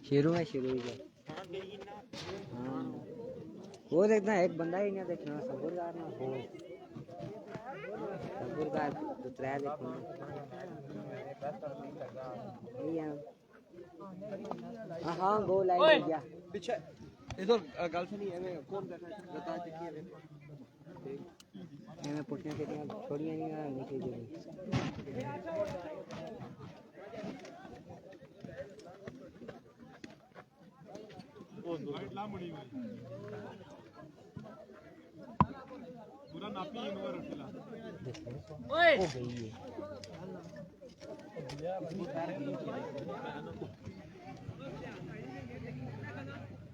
शुरू है शुरू ही हाँ वो देखना एक बंदा ही नहीं देखना सबूरदार ना हो सबूरदार तो त्रै देखना हाँ गोल आई गया पीछे इधर गल से नहीं है कौन बैठा है बता देखिए मैं पुटने के लिए छोड़िए नहीं नीचे जो पूरा नापी इनवर रखला ओए हो गई है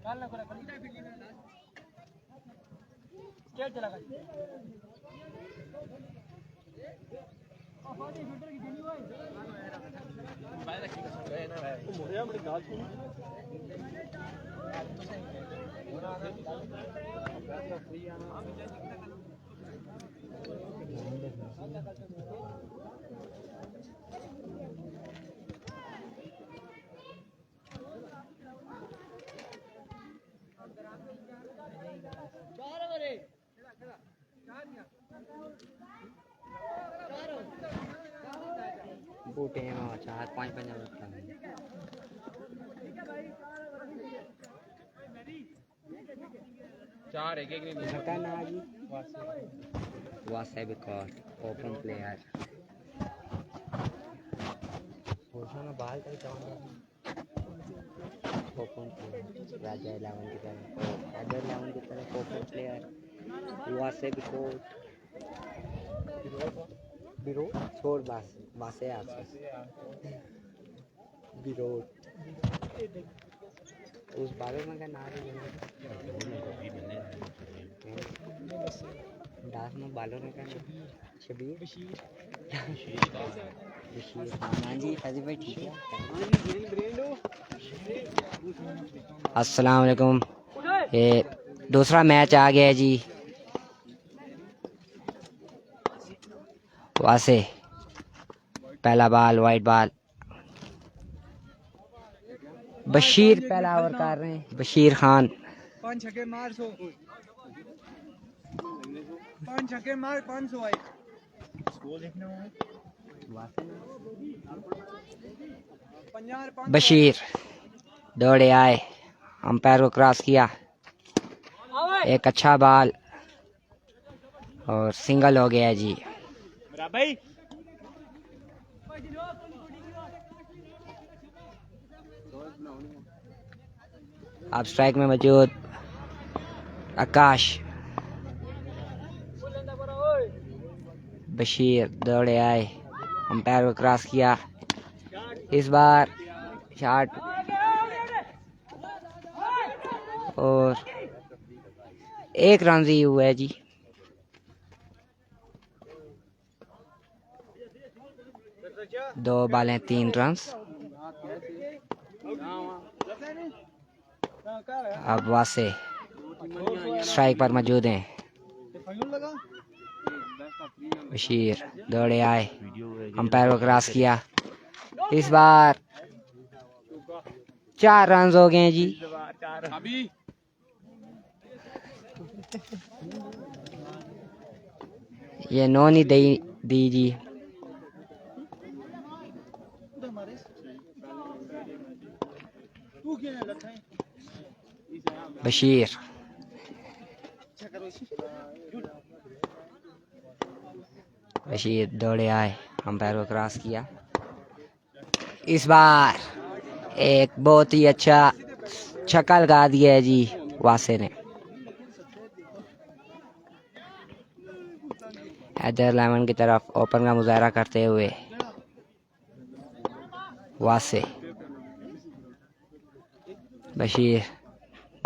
काल ना करा क्या चला गया आवाज फिल्टर की देनी भाई मोबाइल रखिएगा है ना मोरिया बड़ी गाल सुन बूटे हैं 4-5 पंजा चार एक नहीं घटा ना जी वासे बिकॉज ओपन प्लेयर पोषण बाल तक चाहूंगा ओपन प्लेयर राजा 11 की तरफ राजा 11 की तरफ ओपन प्लेयर वासे बिकॉज बिरो छोड़ बस वासे आपसे बिरो उस बारे में क्या नाम है दास में बालों में क्या शबीर बशीर हाँ जी फैजी भाई ठीक है अस्सलाम वालेकुम ये दूसरा मैच आ गया है जी वासे पहला बाल वाइट बाल बशीर पहला ओवर कर रहे हैं बशीर खान 5 छक्के मार 100 5 छक्के मार 500 आई स्कोर देखना है बशीर दौड़े आए अंपायर को क्रॉस किया एक अच्छा बाल और सिंगल हो गया जी भाई अब स्ट्राइक में मौजूद आकाश बशीर दौड़े आए अंपायर को क्रॉस किया इस बार शॉट और एक रन ही हुआ है जी दो बालें 3 रन अब वासे स्ट्राइक पर मौजूद हैं बशीर दौड़े आए अंपायर को क्रॉस किया इस बार 4 रन हो गए जी ये नो नहीं दी जी बशीर बशीर दौड़े आए अंपायर को क्रॉस किया इस बार एक बहुत ही अच्छा छक्का लगा दिया है जी वासे ने हैदर 11 की तरफ ओपन का मुजाहरा करते हुए वासे बशीर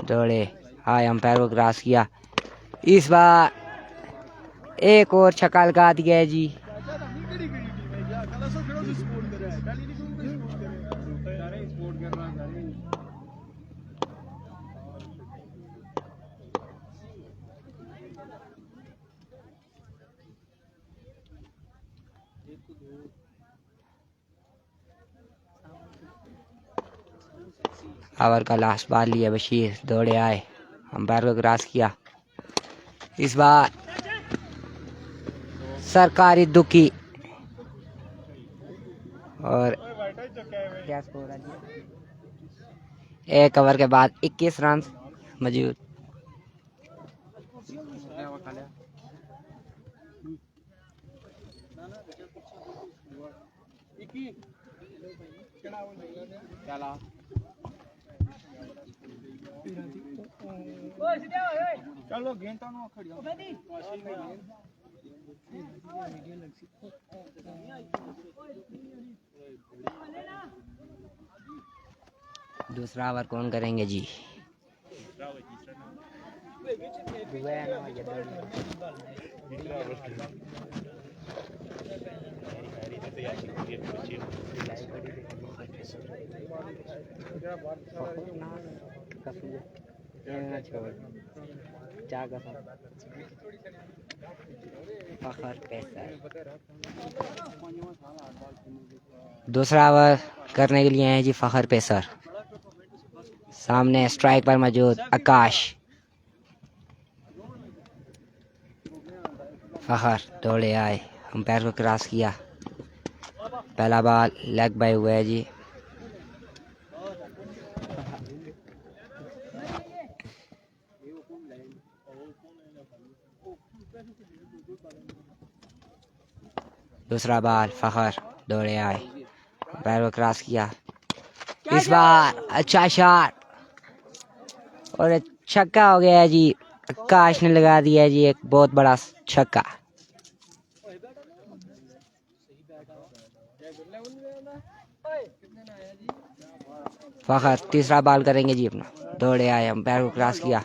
दौड़े आए अंपायर को क्रॉस किया इस बार एक और छक्का लगा दिया है जी सारे स्पोर्ट कर रहा सारे ओवर का लास्ट बॉल लिया बशीर, दौड़े आए, अंपायर को क्रॉस किया। इस बार सरकारी दुखी और क्या स्कोर है जी? एक ओवर के बाद 21 रन मौजूद। चलो गेंटा नो खड़िया दूसरा ओवर कौन करेंगे जी? दूसरा ओवर करने के लिए हैं जी फखर पेसर। सामने स्ट्राइक पर मौजूद आकाश। फखर दौड़े आए, अंपायर को क्रॉस किया। पहला बॉल लेग बाय हुआ है जी। दूसरा बॉल फखर दौड़े आए, अंपायर को क्रॉस किया। इस बार अच्छा शॉट और छक्का हो गया है जी। आकाश ने लगा दिया है जी एक बहुत बड़ा छक्का। फखर तीसरा बॉल करेंगे जी अपना, दौड़े आए, अंपायर को क्रॉस किया।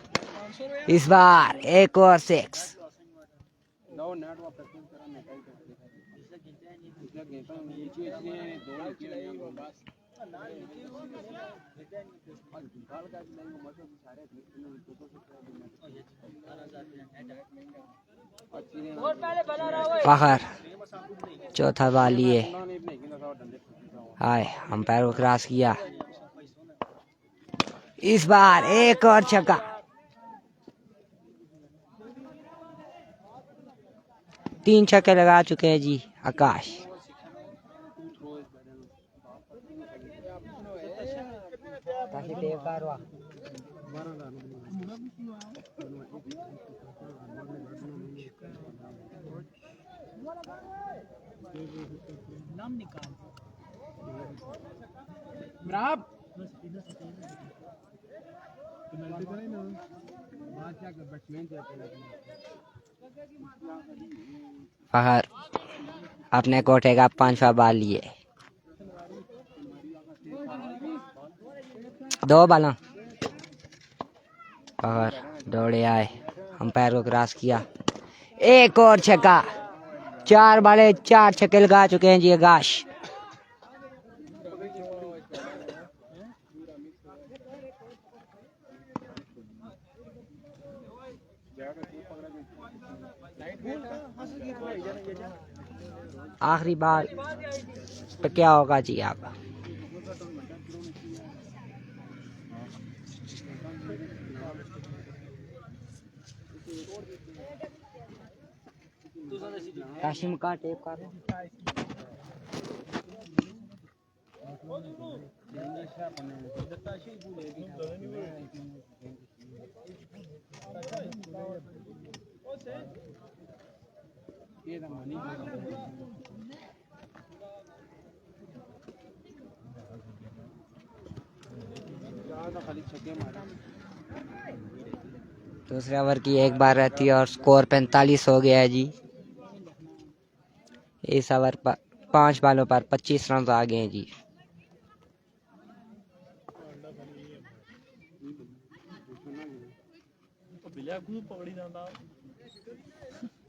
इस बार एक और 6। फखर चौथा बॉल लिए आए, अंपायर को क्रॉस किया। इस बार एक और छक्का। तीन छक्के लगा चुके हैं जी आकाश। फखर अपने कोठे का 5वां बॉल लिए। 2 बाला। फखर दौड़े आए, अंपायर को क्रॉस किया। एक और छक्का। 4 बाले 4 छक्के लगा चुके हैं जी आकाश। आखिरी बाल पे क्या होगा जी आप? काशिम का टेप कर दूसरे ओवर की एक बार रहती है और स्कोर 45 हो गया है जी। इस ओवर पर 5 बालों पर 25 रन आ गए हैं जी।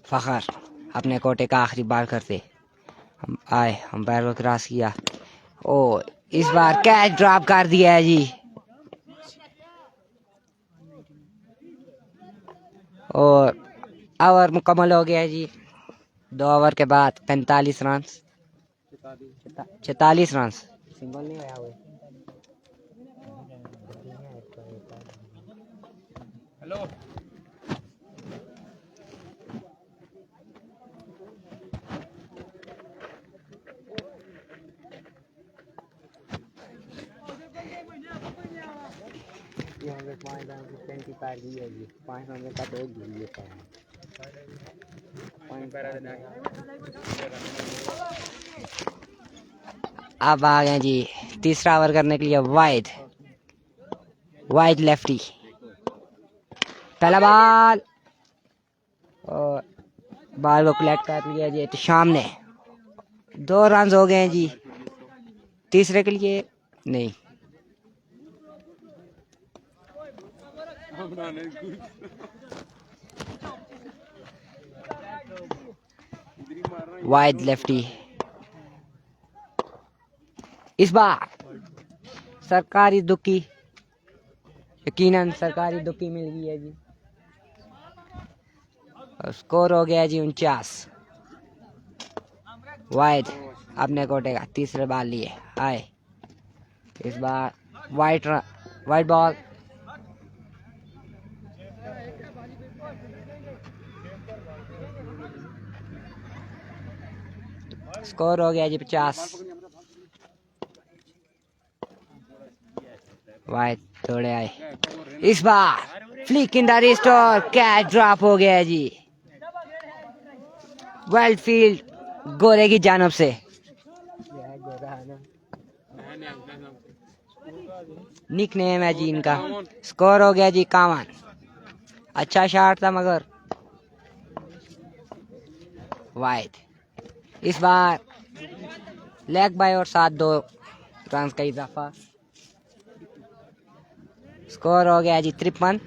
फखर अपने कोटे का आखिरी बाल करते आए, अंपायर को क्रॉस किया ओ इस बार कैच ड्रॉप कर दिया है जी। और ओवर मुकम्मल हो गया है जी। 2 ओवर के बाद 45 रन, 46 रन। सिंगल नहीं आया हुआ। हेलो अब आ गए जी तीसरा ओवर करने के लिए वाइड लेफ्टी। पहला बॉल और बॉल को कलेक्ट कर लिया जी। तो सामने 2 रन हो गए हैं जी। तीसरे के लिए नहीं। Wide lefty. इस बार सरकारी दुक्की, यकीनन सरकारी दुक्की मिल गई है जी। और स्कोर हो गया जी 49। वाइड अपने कोटे का तीसरे बॉल लिए आए। इस बार वाइड बॉल। स्कोर हो गया जी 50। वाइड थोड़े आए। इस बार फ्लिक इन द रिस्ट और कैच ड्रॉप हो गया है जी। वेल फील्ड गोरे की जानब से। निक नेम है जी इनका। स्कोर हो गया जी 51। अच्छा शॉट था मगर वाइड। इस बार लेग बाय और साथ 2 रन का इजाफा। स्कोर हो गया जी 53।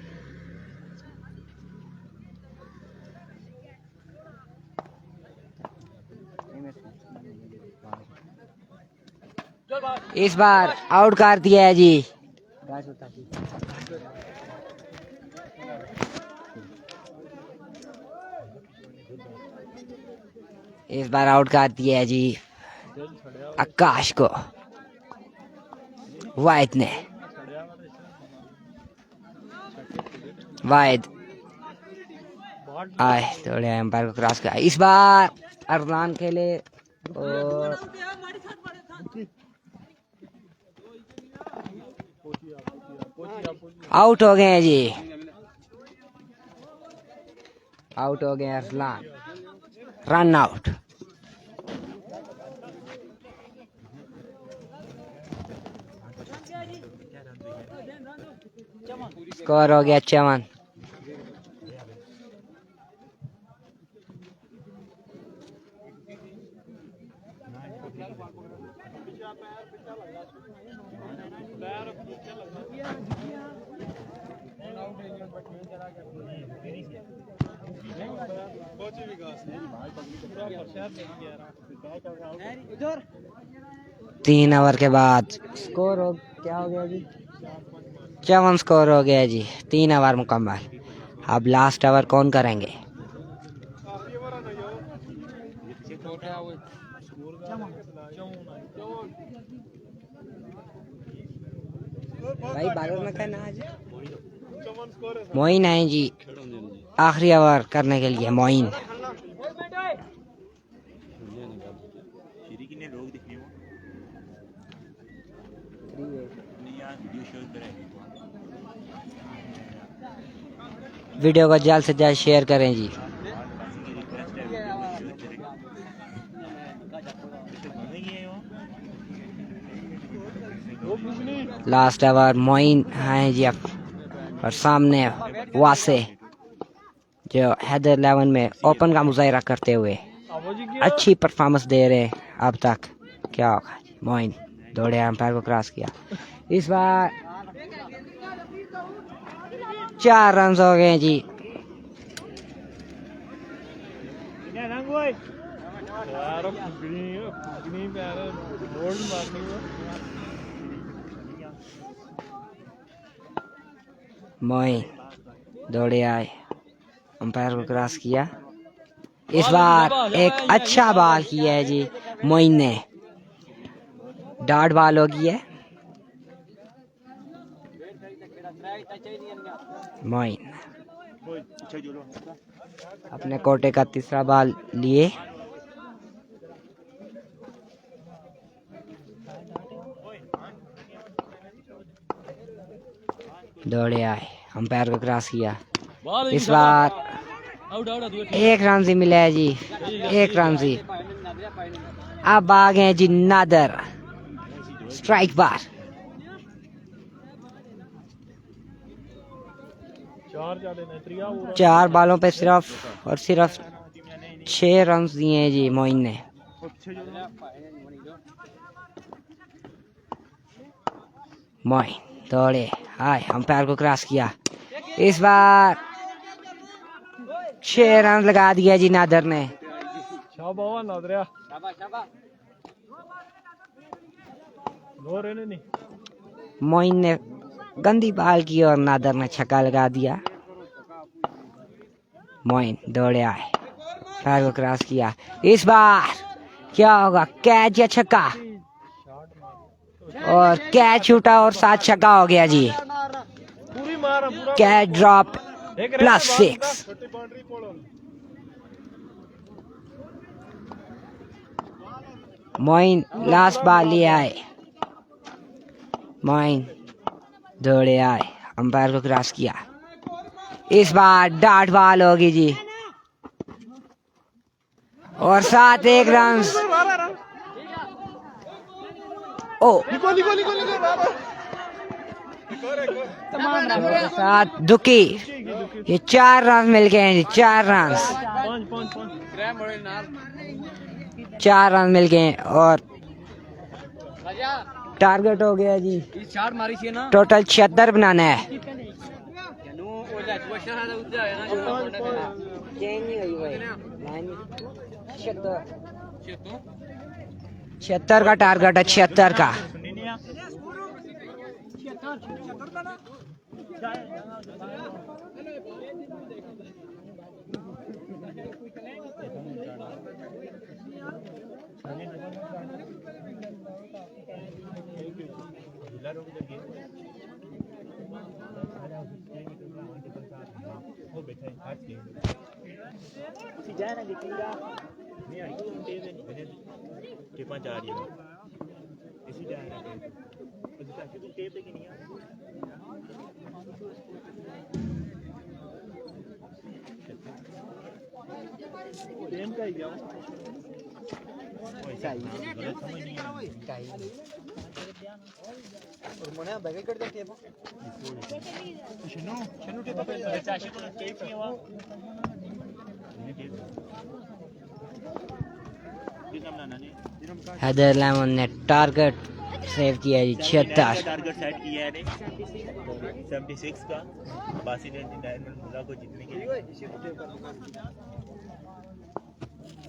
इस बार आउट कर दिया है जी। इस बार आउट कर दिया है जी आकाश को वाइड ने। वाइड आए थोड़े एम्पायर को क्रॉस किया। इस बार अरमान खेले और आउट हो गए हैं जी। आउट हो गए अरसलान। Run out. स्कोर हो गया 54। तीन ओवर के बाद स्कोर हो क्या हो गया जी 54 स्कोर हो गया जी। 3 ओवर मुकम्मल। अब लास्ट ओवर कौन करेंगे? भाई बालर में कहना आज मोइन है जी। आखिरी ओवर करने के लिए मोइन। वीडियो को जल्द से जल्द शेयर करें जी। लास्ट ओवर मोइन है जी अब। और सामने वासे जो हैदर 11 में ओपन का मुजाहिरा करते हुए अच्छी परफॉर्मेंस दे रहे अब तक। क्या होगा मोइन दौड़े एम्पायर को क्रॉस किया। इस बार 4 रन हो गए जी। यार फुगनी पैर बोल्ड मारनी वो मोइन दौड़े आए, अंपायर को क्रॉस किया। इस बार एक अच्छा बॉल किया है जी मोइन ने, डॉट बॉल होगी है। मोइन अपने कोटे का तीसरा बॉल लिए। दौड़े आए, अंपायर को क्रॉस किया। इस बार एक रन से मिला है जी, एक रन से। अब आ गए जी नादर, स्ट्राइक बार। चार बालों पे सिर्फ और सिर्फ 6 रन दिए हैं जी मोइन ने। मोइन दौड़े आए, अंपायर को क्रॉस किया। इस बार 6 रन लगा दिया जी नादर ने। मोइन ने गंदी बाल की और नादर ने छक्का लगा दिया। मोइन दौड़े आए, पैर को क्रॉस किया। इस बार क्या होगा, कैच या छक्का? और कैच उठा और 7 छक्का हो गया जी। Catch drop +6। Moin last ball ले आए, मोइन दौड़े आए, अंपायर को क्रॉस किया। इस बार डॉट बॉल होगी जी और 7 रन। ओ 7 दुखी, ये 4 रन मिल गए हैं जी, 4 रन, 4 रन मिल गए और टारगेट हो गया जी टोटल 76 बनाना है। 76 का टारगेट है, 76 का। हैदर लेमन ने टारगेट सेव किया जी 76। टारगेट सेट किया है 76 का बासी ने डायमंड मुल्ला को जीतने के लिए।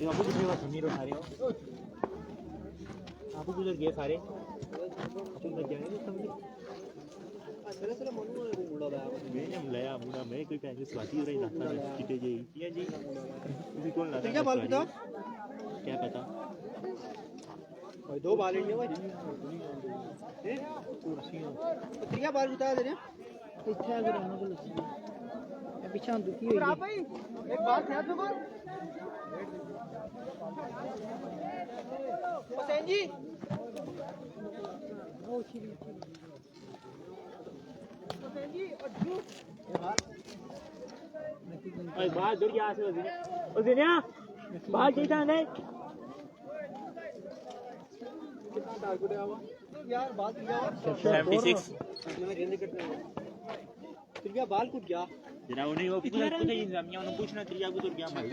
आपको कितने बार सुनी रो सारे आपको गुजर गए सारे तुम लग जाएंगे समझ मैंने बुलाया मुड़ा मैं कोई पैसे स्वाति रही ना किते जी किया जी उसी को ना क्या बाल पता क्या पता भाई 2 बाल ही है भाई क्या बाल बता दे इच्छा है रहना को लस्सी पीछे दुखी हुई है भाई एक बात याद रखो हुसैन जी हुसैन जी और बाहर दूर क्या से हो दिया बाहर जीता नहीं कितना टारगेट है हुआ यार बात किया 76 त्रिया बाल कुछ गया जरा उन्हें वो पूछना रमिया उन्हें पूछना त्रिया को तो क्या मार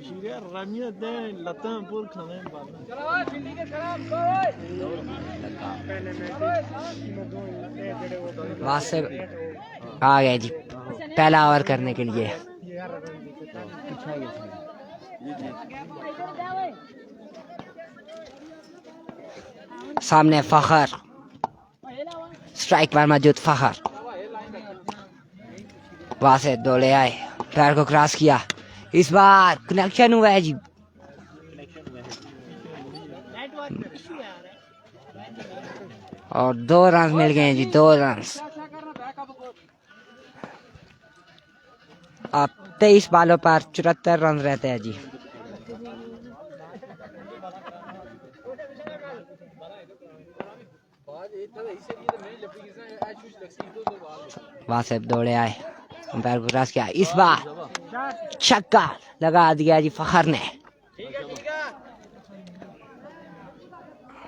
शीरे रमिया दे लता पूर खाने बाल चलो दिल्ली के खराब वहां से आ गए जी पहला ओवर करने के लिए। सामने फखर, स्ट्राइक पर मौजूद फखर, वहां से दौड़े आए, पैर को क्रॉस किया, इस बार कनेक्शन हुआ है जी। और 2 रन मिल गए जी, 2 रन। अब 23 बालों पर 74 रन रहते हैं जी। वहां से दौड़े आए, अंपायर को क्रॉस किया, इस बार छक्का लगा दिया जी फखर ने।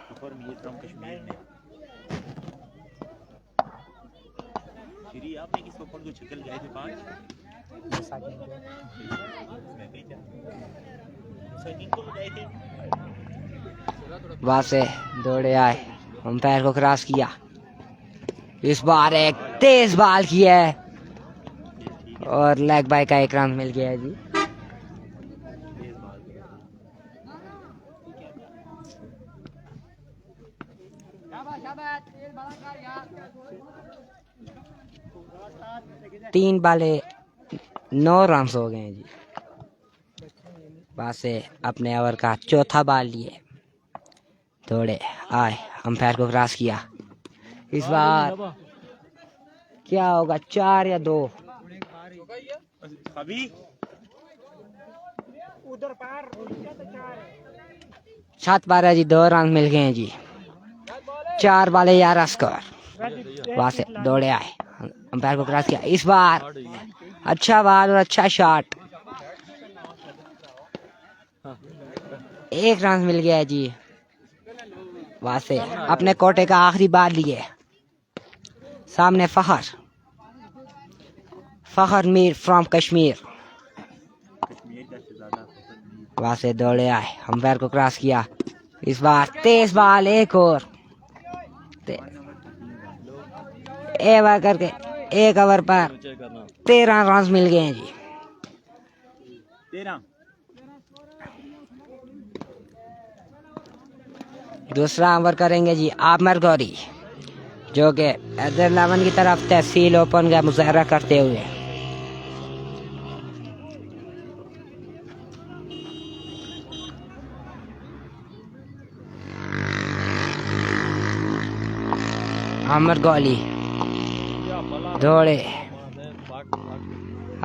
फखर मीर फ्रॉम कश्मीर ने। श्री आपने किस ओपन को छक्के लगाए थे 5? सेकंड को लगाए थे। वहां से दौड़े आए, अंपायर को क्रॉस किया, इस बार एक तेज बाल की है और लेग बाय का 1 रन मिल गया है जी। तीन बाले 9 रन हो गए हैं जी। वहां से अपने ओवर का चौथा बाल लिए, दौड़े आए, अंपायर को क्रॉस किया, इस बार क्या होगा, 4 या 2? अभी छत पर है जी, 2 रन मिल गए हैं जी। 4 बाले 11 स्कोर। वहां से दौड़े आए, अंपायर को क्रॉस किया, इस बार अच्छा बाल और अच्छा शॉट, 1 रन मिल गया है जी। वहां से अपने कोटे का आखिरी बाल लिए, सामने फखर, फखर मीर फ्रॉम कश्मीर। वहां से दौड़े आए, अंपायर को क्रॉस किया, इस बार तेज बाल, एक और एवर करके 1 ओवर पर 13 रन मिल गए हैं जी। 13। दूसरा ओवर करेंगे जी आमर गौरी, जो कि हैदराबाद की तरफ तहसील ओपन का मुजाहरा करते हुए। आमर गौली दौड़े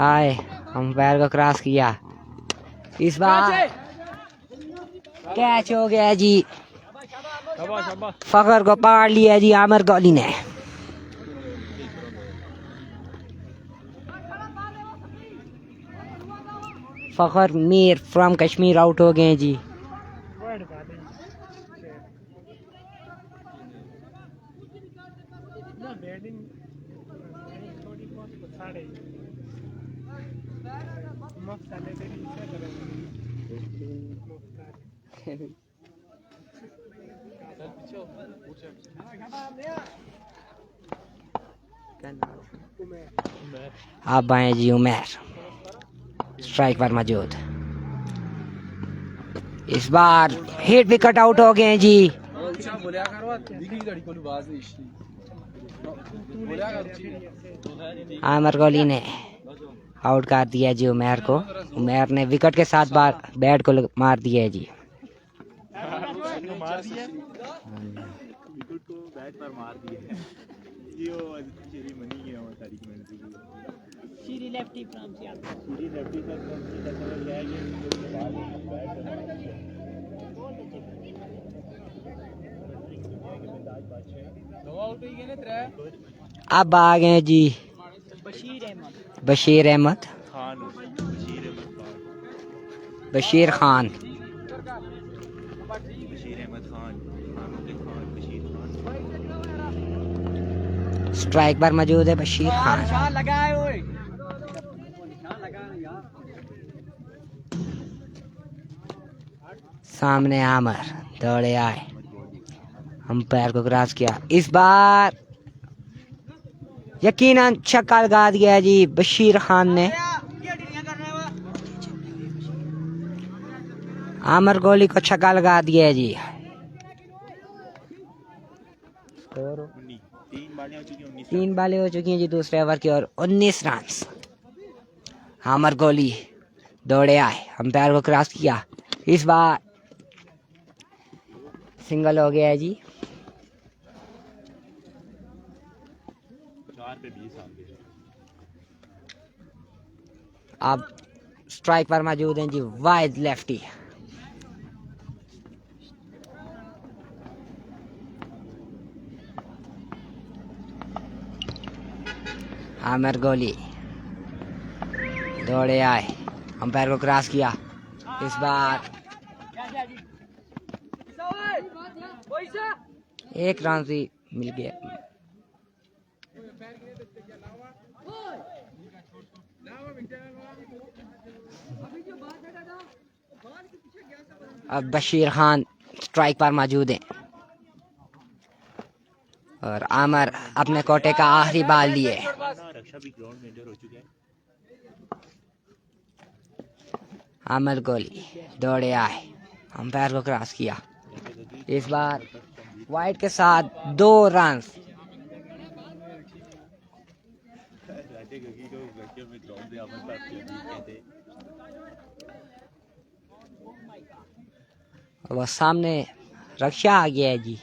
आए, अंपायर को क्रॉस किया, इस बार कैच हो गया जी। फखर को पार लिया जी आमर गौली ने। फखर मीर फ्रॉम कश्मीर आउट हो गए जी। अब आए जी उमेर, स्ट्राइक पर मौजूद, इस बार हिट विकेट आउट हो गए हैं जी। आमर गौली ने आउट कर दिया जी उमेर को। उमेर ने विकेट के साथ बार बैट को मार दिया है जी। विकेट को बैट पर मार दिया है। यो श्री मनी है और तारीख में Shri lefty from Seattle, Shri lefty from Seattle ले आए अब आ गए जी बशीर अहमद खान, बशीर खान, स्ट्राइक पर मौजूद है बशीर खान। सामने आमर दौड़े आए, अंपायर को क्रॉस किया, इस बार यकीनन छक्का लगा दिया जी बशीर खान ने। आमर गोली को छक्का लगा दिया है जी। 3 बालें हो चुकी हैं जी दूसरे ओवर की और 19 रन। आमर गोली दौड़े आए, अंपायर को क्रॉस किया, इस बार सिंगल हो गया है जी। 4 पे 20 आ गए। अब स्ट्राइक पर मौजूद हैं जी वाइड लेफ्टी। आमिर गोली दौड़े आए, अंपायर को क्रॉस किया, इस बार 1 रन भी मिल गया। अब बशीर खान स्ट्राइक पर मौजूद हैं और आमर अपने कोटे का आखिरी बाल लिए। रक्षा भी ग्राउंड में एंटर हो चुके हैं। आमर गोली दौड़े आए, अंपायर को क्रॉस किया, इस बार वाइड के साथ 2 रन। वो सामने रक्षा आ गया है जी,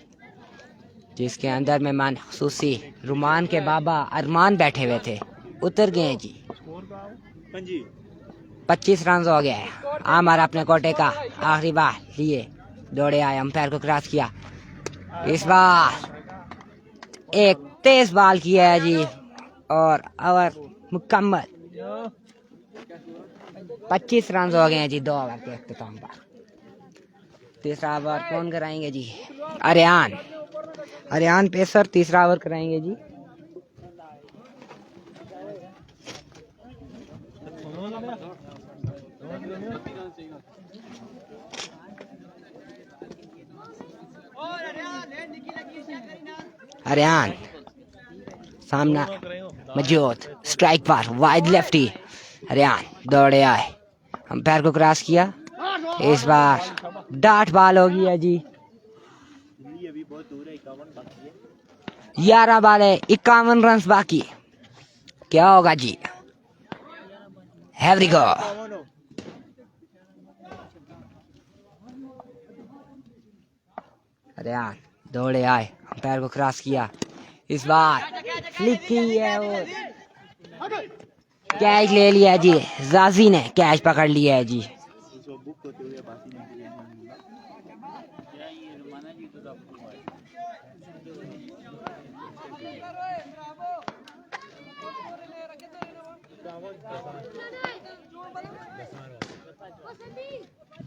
जिसके अंदर मेहमान खुसूसी रुमान के बाबा अरमान बैठे हुए थे, उतर गए हैं जी। 25 रन हो गया है। आमर अपने कोटे का आखिरी बाल लिए दौड़े आए, अंपायर को क्रॉस किया, इस बार एक तेज बाल किया है जी और ओवर मुकम्मल। 25 रन हो गए हैं जी 2 ओवर के इख्तिताम पर। तीसरा ओवर कौन कराएंगे जी? अरियान पेसर तीसरा ओवर कराएंगे जी। अरियान सामना मौजूद स्ट्राइक पर वाइड लेफ्टी। अरियान दौड़े आए, अंपायर को क्रॉस किया, इस बार डाट बाल हो गई है जी। अभी बहुत दूर है, 51 बाकी है। 11 बाल है, 51 रन बाकी। क्या होगा जी? हैव गो। अरियान दौड़े आए, अंपायर को क्रॉस किया, इस बार फ्लिक की है और कैच ले लिया जी। जाजी ने कैच पकड़ लिया है जी।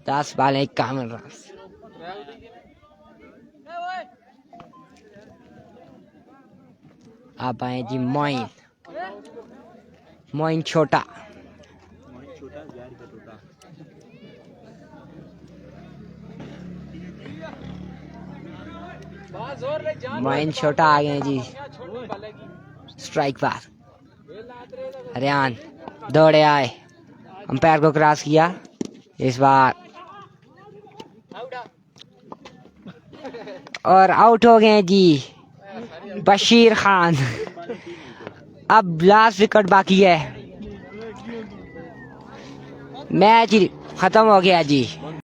दस बाल 51 रन। आप आए जी मोइन छोटा। मोइन छोटा आ गए जी स्ट्राइक पर। अरियान दौड़े आए, अंपायर को क्रॉस किया, इस बार और आउट हो गए जी बशीर खान। अब लास्ट विकेट बाकी है, मैच खत्म हो गया जी।